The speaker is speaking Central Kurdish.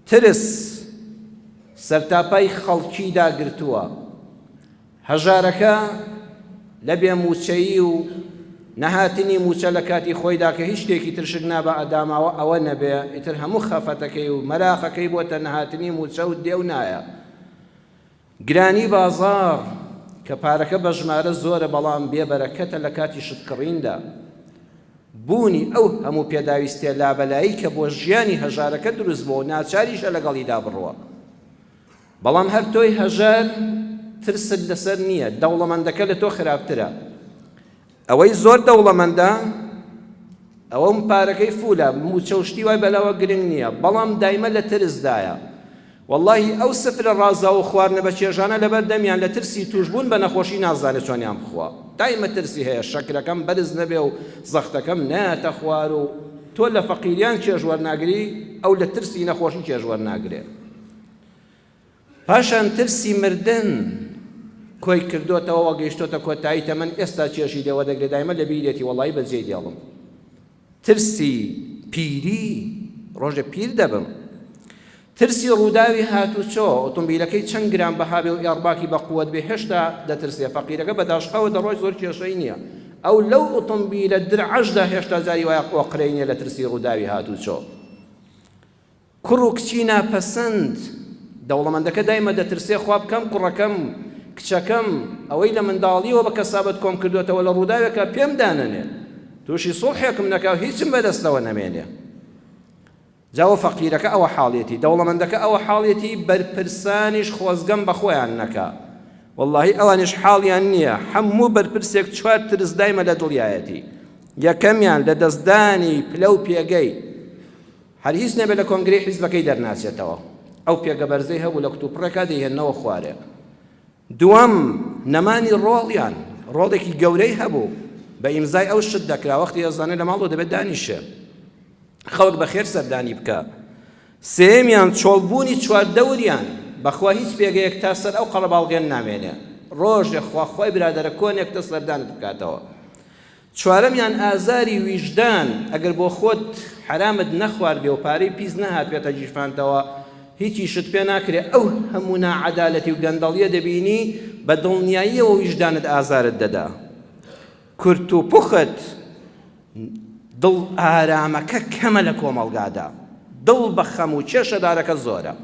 ترس سەرتاپای خەڵکی داگرتووە. هەژارەکە لە بێموچەیی و نەهاتنی موچە لە کاتی خۆیدا کە هیچ شتێکی ترشک نابە ئەداماوە ئەوە نەبێ، ئیتر هەموو خەفەتەکەی و مەراقەکەی بۆتە نەهاتنی موچە و دێو نایە. گرانی بازار کە پارەکە بە ژمارە زۆرە بەڵام بێبەرەکەتە لە کاتی شتکڕیندا. بوونی ئەو هەموو پێداویستێ لابەلایی کە بۆ ژیانی هەژارەکە دروست بووە و ناچاریشە لەگەڵیدا بڕوە. بەڵام هەر تۆی هەژار ترست لەسەر نییە، دەوڵەمەندەکە لە تۆ خراپترە. ئەوەی زۆر دەوڵەمەندە ئەوەم پارەکەی فولە، موچە و شتی وای بەلاوە گرنگ نییە، بەڵام دایمە لە ترسدایە. واللهی ئەو سفرە ڕازاو و خواردنە بە چێژانە لەبەر دەمیان لە ترسی توشبوون بە نەخۆشی نازانێت چۆنیان بخوا. دایمە ترسی هەیە، شەکرەکەم بەرز نەبێ و زەختەکەم نایەتە خوار و تۆ لە فەقیریان چێژ وەرناگری، ئەو لە ترسی نەخۆشی چێژ وەرناگرێ. پاشان ترسی مردن کۆی کردوتەوە وە گەیشتۆتە کۆتایی تەمەن، ئێستا چێشی دێوە دەگرێت دایمە لە بیرێتی وەڵی بەجێ دێڵم. ترسی پیری، ڕۆژە پیر دەبم. ترسی ڕووداوی هاتوچۆ، ئۆتۆمبیلەکەی چەند گران بەهابێ و ئێڕباکی بە قووەت بێ هێشتا دەترسێ. فەقیرەکە بەداشقەوە دەڕۆی زۆر کێشەی نییە، ئەو لەو ئۆتۆمبیلە درعەشدا هێشتا جاری وایە قۆقرەینێ لە ترسی ڕووداوی هاتوچۆ. کوڕ و کچی ناپەسەند، دەوڵەمەندەکە دایمە دەترسێ خوا بکەم کوڕەکەم کچەکەم ئەوەی لە منداڵیەوە بە کەسابەت کۆم کردوێتەوە لە ڕووداوێکە پێم دانەنێ، تووشی سوڵحێکم نەکاو هیچم بەدەستەوە نەمێنێ. جاوە فەقیرەکە ئەوە حاڵێتی، دەوڵەمەندەکە ئەوە حاڵێتی، بەرپرسانیش خۆزگەم بە خۆیان نەکا. واللهی ئەوانش حاڵیان نییە، هەموو بەرپرسێک چوار ترس دایمە لە دڵیایەتی. یەکەمیان لە دەستدانی پلە و پێگەی، هەر هیچ نەبێ لە کۆنگرەی حیزبەکەی دەرناچێتەوە، ئەو پێگە بەرزەی هەبوو لە کتوپڕێکا دەیهێننەوە خوارێ. دووەم نەمانی ڕۆڵیان، ڕۆڵێکی گەورەی هەبوو بە ئیمزای ئەو شت دەکرا، وەختی ئەزانێت لە ماڵەوە دەبێت دانیشێ خەڵک بەخێر سەردانی بکە. سێمیان چۆڵبوونی چواردەوریان، بەخوا هیچ پێگەیەک تا سەر ئەو قەڵەباڵغێن نامێنێ، ڕۆژێ خواخوای برادەرە کۆنێک تە سەردانت بکاتەوە. چوارەمیان ئازاری ویژدان، ئەگەر بۆ خۆت حرامت نەخوارد بێ و پارەی پیس نەهات بێتە جیرفانتەوە هیچی شت پێ ناکرێ، ئەو هەموو ناعەدالەتی و گەندەڵیە دەبینی بە دڵنیاییەوە ویژدانت ئازارت دەدا. کورت و پوخت، دڵ ئارامەکە کەمە لە کۆمەڵگادا، دڵ بە خەم و کێشەدارەکە زۆرە.